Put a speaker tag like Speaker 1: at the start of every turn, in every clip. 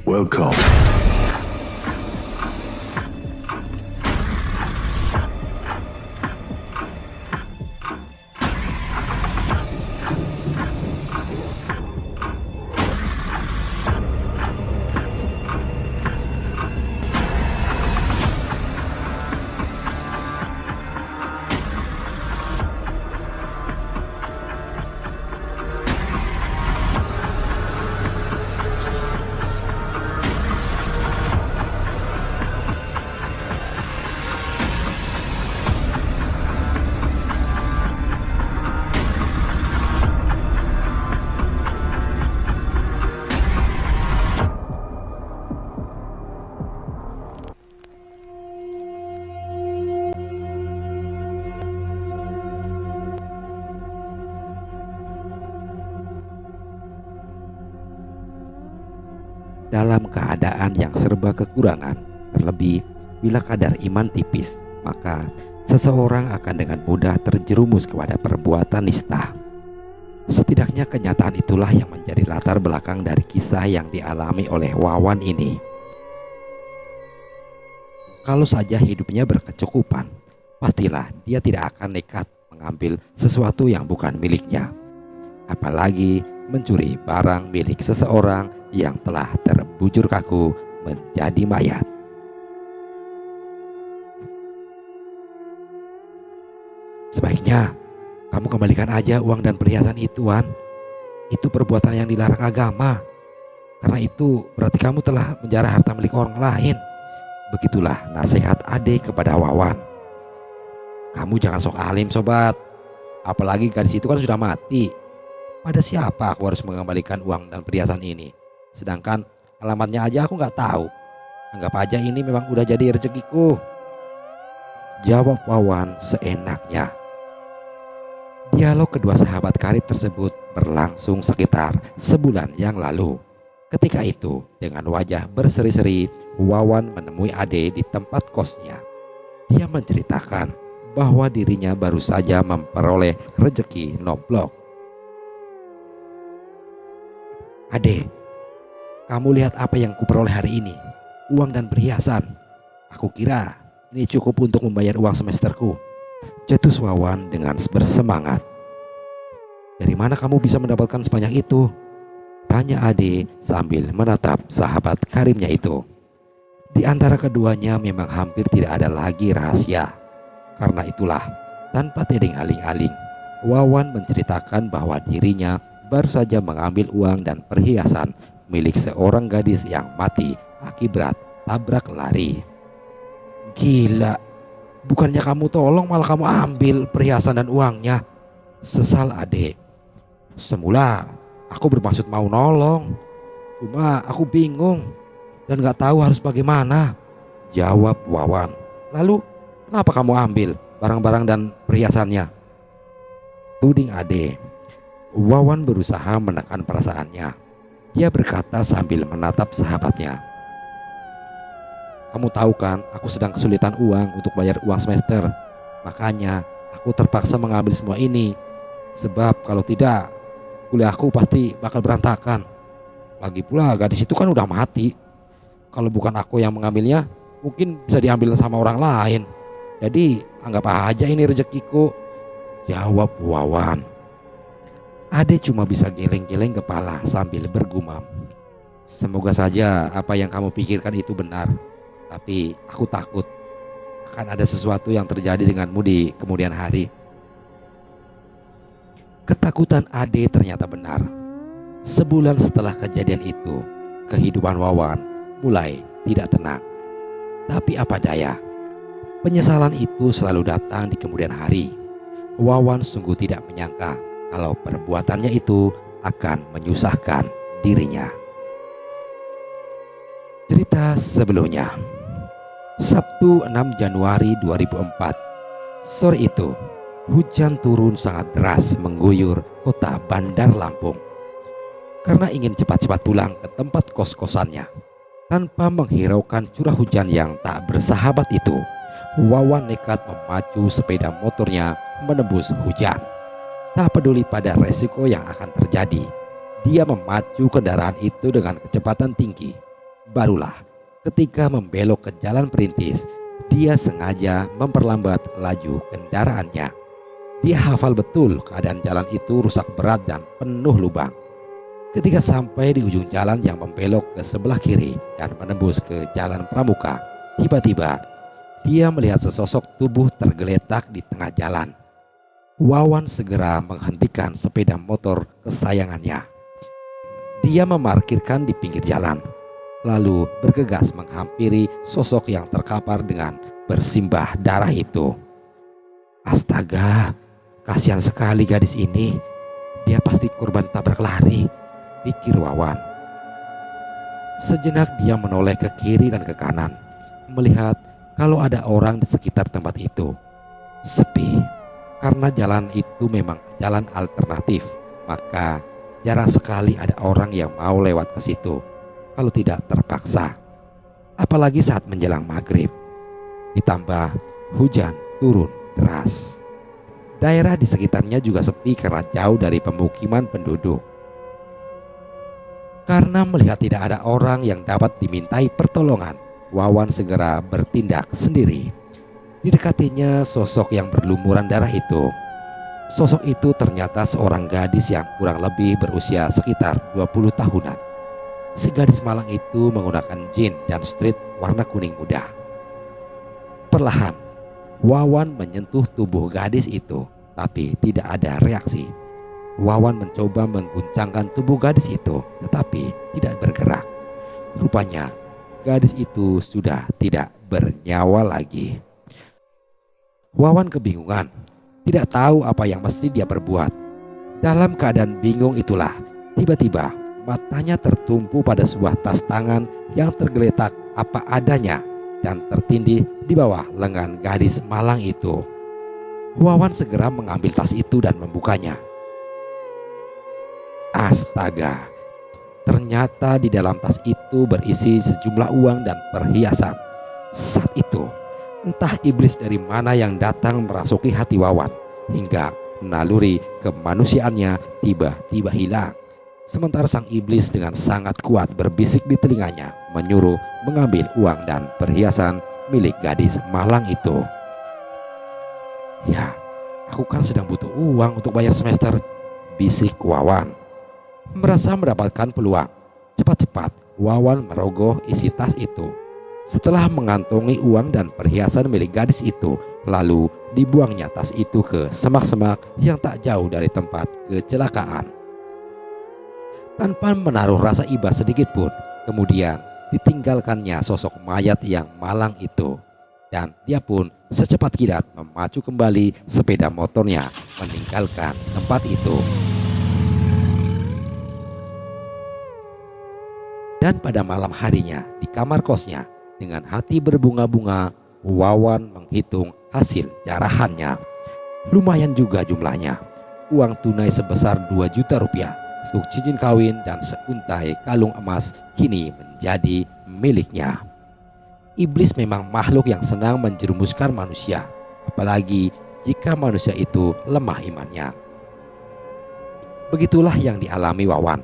Speaker 1: Welcome.
Speaker 2: Dalam keadaan yang serba kekurangan, terlebih bila kadar iman tipis, maka seseorang akan dengan mudah terjerumus kepada perbuatan nista. Setidaknya kenyataan itulah yang menjadi latar belakang dari kisah yang dialami oleh Wawan ini. Kalau saja hidupnya berkecukupan, pastilah dia tidak akan nekat mengambil sesuatu yang bukan miliknya. Apalagi mencuri barang milik seseorang yang telah terbujur kaku menjadi mayat. Sebaiknya kamu kembalikan aja uang dan perhiasan itu, Wan. Itu perbuatan yang dilarang agama. Karena itu berarti kamu telah menjarah harta milik orang lain. Begitulah nasihat Ade kepada Wawan. Kamu jangan sok alim, sobat. Apalagi gadis itu kan sudah mati. Pada siapa aku harus mengembalikan uang dan perhiasan ini? Sedangkan alamatnya aja aku nggak tahu. Anggap aja ini memang udah jadi rezekiku. Jawab Wawan seenaknya. Dialog kedua sahabat karib tersebut berlangsung sekitar sebulan yang lalu. Ketika itu, dengan wajah berseri-seri, Wawan menemui Ade di tempat kosnya. Dia menceritakan bahwa dirinya baru saja memperoleh rezeki nomplok. Ade, kamu lihat apa yang kuperoleh hari ini? Uang dan perhiasan. Aku kira ini cukup untuk membayar uang semesterku. Cetus Wawan dengan bersemangat. Dari mana kamu bisa mendapatkan sebanyak itu? Tanya Ade sambil menatap sahabat karibnya itu. Di antara keduanya memang hampir tidak ada lagi rahasia. Karena itulah, tanpa tedeng aling-aling, Wawan menceritakan bahwa dirinya baru saja mengambil uang dan perhiasan milik seorang gadis yang mati akibat tabrak lari. Gila, bukannya kamu tolong malah kamu ambil perhiasan dan uangnya, sesal Ade. Semula aku bermaksud mau nolong, cuma aku bingung dan gak tahu harus bagaimana, jawab Wawan. Lalu kenapa kamu ambil barang-barang dan perhiasannya? Tuding Ade. Wawan berusaha menekan perasaannya. Dia berkata sambil menatap sahabatnya. Kamu tahu kan, aku sedang kesulitan uang untuk bayar uang semester. Makanya aku terpaksa mengambil semua ini. Sebab kalau tidak, kuliahku pasti bakal berantakan. Lagi pula gadis itu kan udah mati. Kalau bukan aku yang mengambilnya, mungkin bisa diambil sama orang lain. Jadi anggap aja ini rezekiku, jawab Wawan. Ade cuma bisa geleng-geleng kepala sambil bergumam. Semoga saja apa yang kamu pikirkan itu benar. Tapi aku takut akan ada sesuatu yang terjadi denganmu di kemudian hari. Ketakutan Ade ternyata benar. Sebulan setelah kejadian itu, kehidupan Wawan mulai tidak tenang. Tapi apa daya, penyesalan itu selalu datang di kemudian hari. Wawan sungguh tidak menyangka kalau perbuatannya itu akan menyusahkan dirinya. Cerita sebelumnya. Sabtu 6 Januari 2004. Sore itu, hujan turun sangat deras mengguyur kota Bandar Lampung. Karena ingin cepat-cepat pulang ke tempat kos-kosannya, tanpa menghiraukan curah hujan yang tak bersahabat itu, Wawan nekat memacu sepeda motornya menembus hujan. Tak peduli pada resiko yang akan terjadi, dia memacu kendaraan itu dengan kecepatan tinggi. Barulah ketika membelok ke jalan perintis, dia sengaja memperlambat laju kendaraannya. Dia hafal betul keadaan jalan itu rusak berat dan penuh lubang. Ketika sampai di ujung jalan yang membelok ke sebelah kiri dan menembus ke jalan pramuka, tiba-tiba dia melihat sesosok tubuh tergeletak di tengah jalan. Wawan segera menghentikan sepeda motor kesayangannya. Dia memarkirkan di pinggir jalan, lalu bergegas menghampiri sosok yang terkapar dengan bersimbah darah itu. Astaga, kasihan sekali gadis ini. Dia pasti korban tabrak lari, pikir Wawan. Sejenak dia menoleh ke kiri dan ke kanan, melihat kalau ada orang di sekitar tempat itu. Sepi. Karena jalan itu memang jalan alternatif, maka jarang sekali ada orang yang mau lewat ke situ kalau tidak terpaksa. Apalagi saat menjelang maghrib. Ditambah hujan turun deras. Daerah di sekitarnya juga sepi karena jauh dari pemukiman penduduk. Karena melihat tidak ada orang yang dapat dimintai pertolongan, Wawan segera bertindak sendiri. Didekatinya sosok yang berlumuran darah itu. Sosok itu ternyata seorang gadis yang kurang lebih berusia sekitar 20 tahunan. Si gadis malang itu menggunakan jeans dan street warna kuning muda. Perlahan, Wawan menyentuh tubuh gadis itu, tapi tidak ada reaksi. Wawan mencoba mengguncangkan tubuh gadis itu, tetapi tidak bergerak. Rupanya, gadis itu sudah tidak bernyawa lagi. Wawan kebingungan, tidak tahu apa yang mesti dia perbuat. Dalam keadaan bingung itulah, tiba-tiba matanya tertumpu pada sebuah tas tangan yang tergeletak apa adanya dan tertindih di bawah lengan gadis malang itu. Wawan segera mengambil tas itu dan membukanya. Astaga, ternyata di dalam tas itu berisi sejumlah uang dan perhiasan. Saat itu, entah iblis dari mana yang datang merasuki hati Wawan, hingga naluri kemanusiaannya tiba-tiba hilang. Sementara sang iblis dengan sangat kuat berbisik di telinganya, menyuruh mengambil uang dan perhiasan milik gadis malang itu. Ya, aku kan sedang butuh uang untuk bayar semester, bisik Wawan. Merasa mendapatkan peluang, cepat-cepat Wawan merogoh isi tas itu. Setelah mengantongi uang dan perhiasan milik gadis itu, lalu dibuangnya tas itu ke semak-semak yang tak jauh dari tempat kecelakaan. Tanpa menaruh rasa iba sedikit pun, kemudian ditinggalkannya sosok mayat yang malang itu. Dan dia pun secepat kilat memacu kembali sepeda motornya meninggalkan tempat itu. Dan pada malam harinya di kamar kosnya, dengan hati berbunga-bunga, Wawan menghitung hasil jarahannya. Lumayan juga jumlahnya. Uang tunai sebesar 2 juta rupiah untuk cincin kawin dan seuntai kalung emas kini menjadi miliknya. Iblis memang makhluk yang senang menjerumuskan manusia, apalagi jika manusia itu lemah imannya. Begitulah yang dialami Wawan.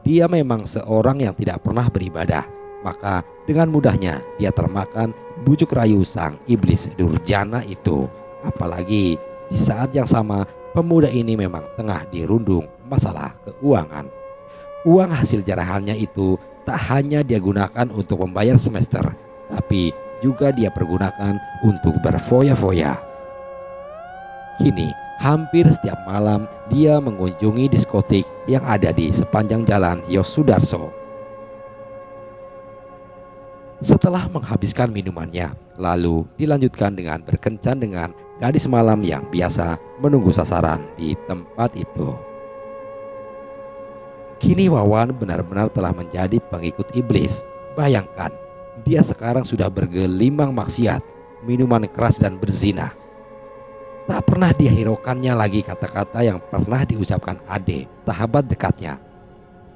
Speaker 2: Dia memang seorang yang tidak pernah beribadah, maka dengan mudahnya dia termakan bujuk rayu sang iblis durjana itu. Apalagi di saat yang sama pemuda ini memang tengah dirundung masalah keuangan. Uang hasil jarahannya itu tak hanya dia gunakan untuk membayar semester, tapi juga dia pergunakan untuk berfoya-foya. Kini hampir setiap malam dia mengunjungi diskotik yang ada di sepanjang jalan Yosudarso. Setelah menghabiskan minumannya, lalu dilanjutkan dengan berkencan dengan gadis malam yang biasa menunggu sasaran di tempat itu. Kini Wawan benar-benar telah menjadi pengikut iblis. Bayangkan, dia sekarang sudah bergelimang maksiat, minuman keras dan berzina. Tak pernah dia hiraukannya lagi kata-kata yang pernah diucapkan Ade, sahabat dekatnya.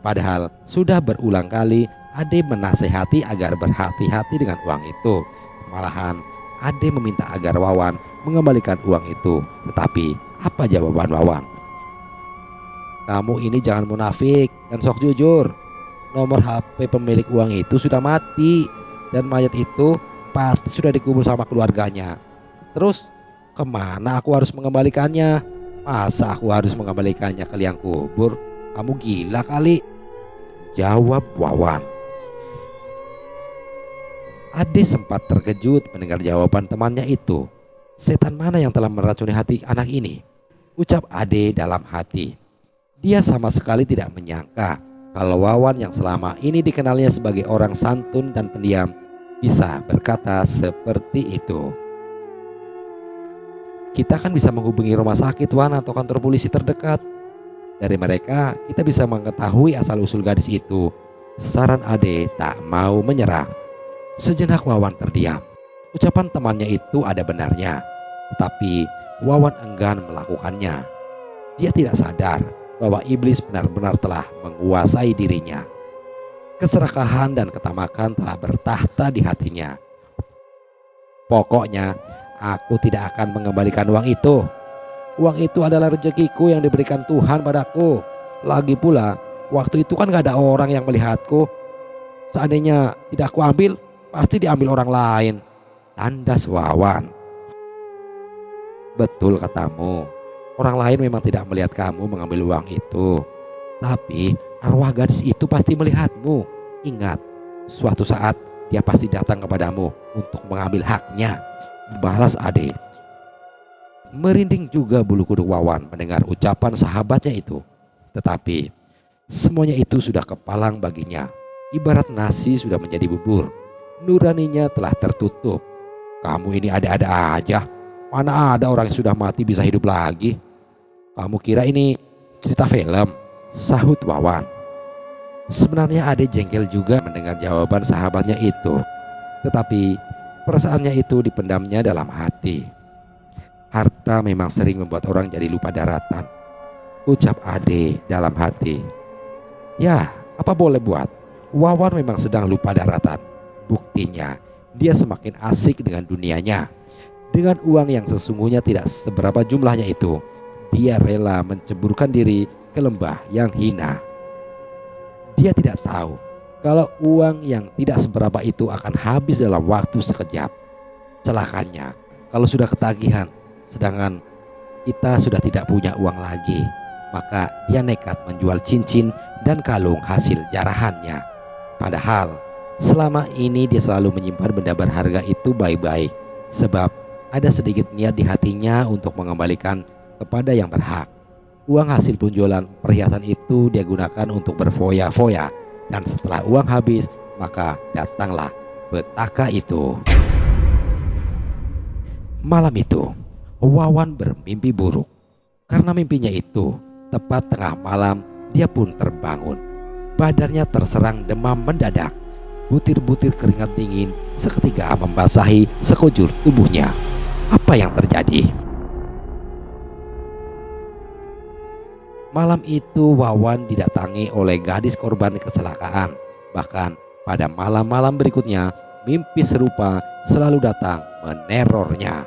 Speaker 2: Padahal sudah berulang kali Ade menasehati agar berhati-hati dengan uang itu. Malahan Ade meminta agar Wawan mengembalikan uang itu, tetapi Apa jawaban Wawan? Kamu ini jangan munafik dan sok jujur. Nomor HP pemilik uang itu sudah mati dan mayat itu pasti sudah dikubur sama keluarganya. Terus kemana aku harus mengembalikannya? Masa aku harus mengembalikannya ke liang kubur? Kamu gila kali, jawab Wawan. Ade sempat terkejut mendengar jawaban temannya itu. Setan mana yang telah meracuni hati anak ini? Ucap Ade dalam hati. Dia sama sekali tidak menyangka kalau Wawan yang selama ini dikenalnya sebagai orang santun dan pendiam bisa berkata seperti itu. Kita kan bisa menghubungi rumah sakit, Wan, atau kantor polisi terdekat. Dari mereka kita bisa mengetahui asal-usul gadis itu. Saran Ade tak mau menyerah. Sejenak Wawan terdiam. Ucapan temannya itu ada benarnya, tetapi Wawan enggan melakukannya. Dia tidak sadar bahwa iblis benar-benar telah menguasai dirinya. Keserakahan dan ketamakan telah bertahta di hatinya. Pokoknya aku tidak akan mengembalikan uang itu. Uang itu adalah rezekiku yang diberikan Tuhan padaku. Lagi pula waktu itu kan gak ada orang yang melihatku. Seandainya tidak aku ambil, pasti diambil orang lain, tandas Wawan. Betul katamu, orang lain memang tidak melihat kamu mengambil uang itu, tapi arwah gadis itu pasti melihatmu. Ingat, suatu saat dia pasti datang kepadamu untuk mengambil haknya, balas Ade. Merinding juga bulu kuduk Wawan mendengar ucapan sahabatnya itu. Tetapi semuanya itu sudah kepalang baginya. Ibarat nasi sudah menjadi bubur, nuraninya telah tertutup. Kamu ini ada-ada aja. Mana ada orang yang sudah mati bisa hidup lagi? Kamu kira ini cerita film? Sahut Wawan. Sebenarnya Ade jengkel juga mendengar jawaban sahabatnya itu. Tetapi perasaannya itu dipendamnya dalam hati. Harta memang sering membuat orang jadi lupa daratan, ucap Ade dalam hati. Ya, apa boleh buat. Wawan memang sedang lupa daratan. Buktinya, dia semakin asik dengan dunianya. Dengan uang yang sesungguhnya tidak seberapa jumlahnya itu, dia rela menceburkan diri ke lembah yang hina. Dia tidak tahu kalau uang yang tidak seberapa itu akan habis dalam waktu sekejap. Celakanya, kalau sudah ketagihan, sedangkan kita sudah tidak punya uang lagi, maka dia nekat menjual cincin dan kalung hasil jarahannya. Padahal selama ini dia selalu menyimpan benda berharga itu baik-baik, sebab ada sedikit niat di hatinya untuk mengembalikan kepada yang berhak. Uang hasil penjualan perhiasan itu dia gunakan untuk berfoya-foya, dan setelah uang habis, maka datanglah petaka itu. Malam itu, Wawan bermimpi buruk. Karena mimpinya itu, tepat tengah malam dia pun terbangun. Badannya terserang demam mendadak. Butir-butir keringat dingin seketika membasahi sekujur tubuhnya. Apa yang terjadi? Malam itu Wawan didatangi oleh gadis korban kecelakaan. Bahkan pada malam-malam berikutnya, mimpi serupa selalu datang menerornya.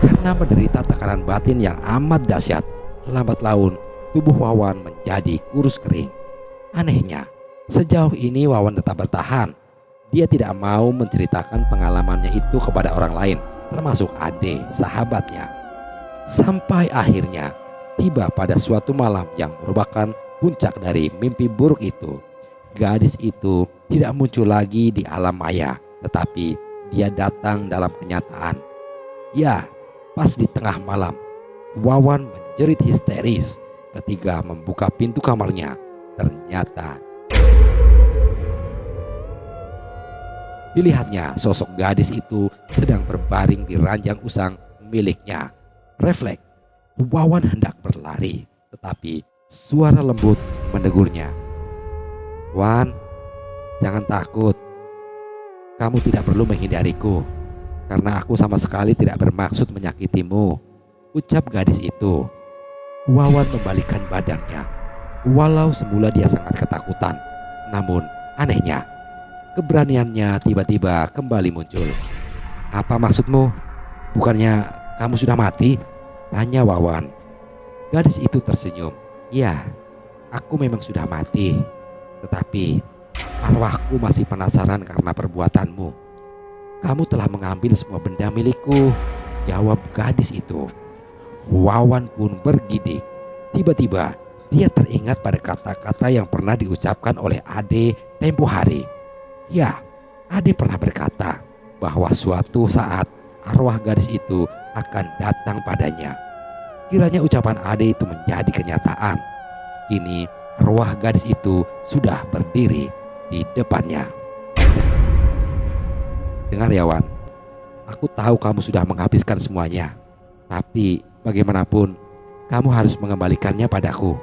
Speaker 2: Karena menderita tekanan batin yang amat dahsyat, lambat laun tubuh Wawan menjadi kurus kering. Anehnya, sejauh ini Wawan tetap bertahan. Dia tidak mau menceritakan pengalamannya itu kepada orang lain, termasuk Ade, sahabatnya. Sampai akhirnya tiba pada suatu malam yang merupakan puncak dari mimpi buruk itu. Gadis itu tidak muncul lagi di alam maya, tetapi dia datang dalam kenyataan. Ya, pas di tengah malam, Wawan menjerit histeris ketika membuka pintu kamarnya. Ternyata dilihatnya sosok gadis itu sedang berbaring di ranjang usang miliknya. Refleks Wawan hendak berlari, tetapi suara lembut menegurnya. Wan, jangan takut. Kamu tidak perlu menghindariku, karena aku sama sekali tidak bermaksud menyakitimu, ucap gadis itu. Wawan membalikkan badannya. Walau semula dia sangat ketakutan, namun anehnya, keberaniannya tiba-tiba kembali muncul. Apa maksudmu? Bukannya kamu sudah mati? Tanya Wawan. Gadis itu tersenyum. Ya, aku memang sudah mati. Tetapi arwahku masih penasaran karena perbuatanmu. Kamu telah mengambil semua benda milikku, jawab gadis itu. Wawan pun bergidik. Tiba-tiba dia teringat pada kata-kata yang pernah diucapkan oleh Ade tempo hari. Ya, Ade pernah berkata bahwa suatu saat arwah gadis itu akan datang padanya. Kiranya ucapan Ade itu menjadi kenyataan. Kini arwah gadis itu sudah berdiri di depannya. Dengar ya Wan, aku tahu kamu sudah menghabiskan semuanya. Tapi bagaimanapun, kamu harus mengembalikannya padaku.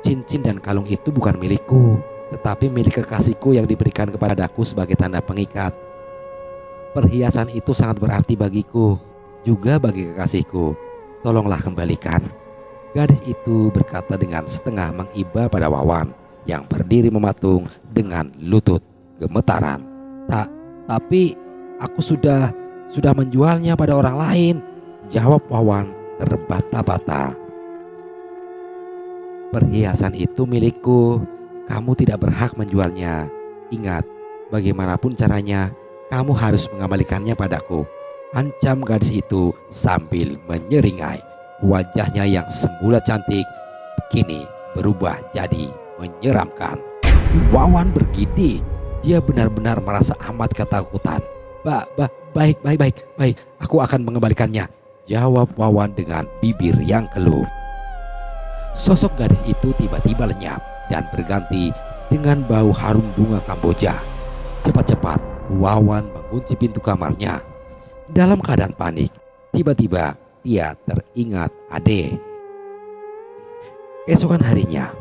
Speaker 2: Cincin dan kalung itu bukan milikku, tetapi milik kekasihku yang diberikan kepadaku sebagai tanda pengikat. Perhiasan itu sangat berarti bagiku, juga bagi kekasihku. Tolonglah kembalikan. Gadis itu berkata dengan setengah mengiba pada Wawan yang berdiri mematung dengan lutut gemetaran. Tapi aku sudah menjualnya pada orang lain, jawab Wawan terbata-bata. Perhiasan itu milikku, kamu tidak berhak menjualnya. Ingat, bagaimanapun caranya, kamu harus mengembalikannya padaku, ancam gadis itu sambil menyeringai. Wajahnya yang semula cantik kini berubah jadi menyeramkan. Wawan bergidik. Dia benar-benar merasa amat ketakutan. Baik, aku akan mengembalikannya, jawab Wawan dengan bibir yang keluh. Sosok gadis itu tiba-tiba lenyap dan berganti dengan bau harum bunga Kamboja. Cepat-cepat Wawan mengunci pintu kamarnya. Dalam keadaan panik, tiba-tiba dia teringat Ade. Keesokan harinya,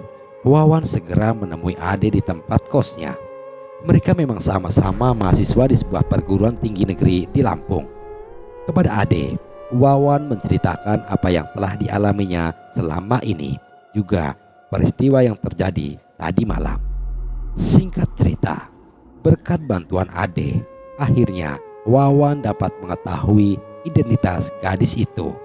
Speaker 2: Wawan segera menemui Ade di tempat kosnya. Mereka memang sama-sama mahasiswa di sebuah perguruan tinggi negeri di Lampung. Kepada Ade, Wawan menceritakan apa yang telah dialaminya selama ini, juga peristiwa yang terjadi tadi malam. Singkat cerita, berkat bantuan Ade, akhirnya Wawan dapat mengetahui identitas gadis itu.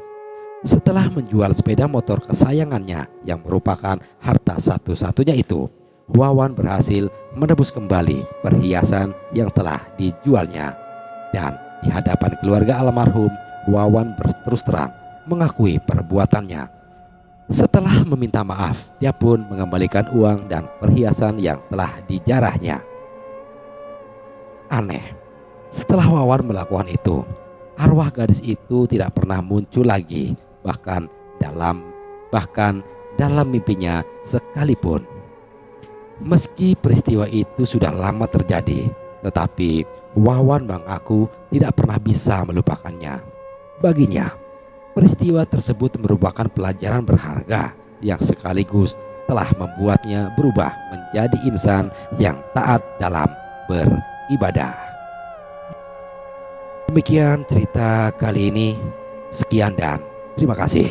Speaker 2: Setelah menjual sepeda motor kesayangannya yang merupakan harta satu-satunya itu, Wawan berhasil menebus kembali perhiasan yang telah dijualnya. Dan di hadapan keluarga almarhum, Wawan berterus terang mengakui perbuatannya. Setelah meminta maaf, dia pun mengembalikan uang dan perhiasan yang telah dijarahnya. Aneh, setelah Wawan melakukan itu, arwah gadis itu tidak pernah muncul lagi, bahkan dalam mimpinya sekalipun. Meski peristiwa itu sudah lama terjadi, tetapi Wawan mengaku tidak pernah bisa melupakannya. Baginya, peristiwa tersebut merupakan pelajaran berharga yang sekaligus telah membuatnya berubah menjadi insan yang taat dalam beribadah. Demikian cerita kali ini. Sekian dan terima kasih.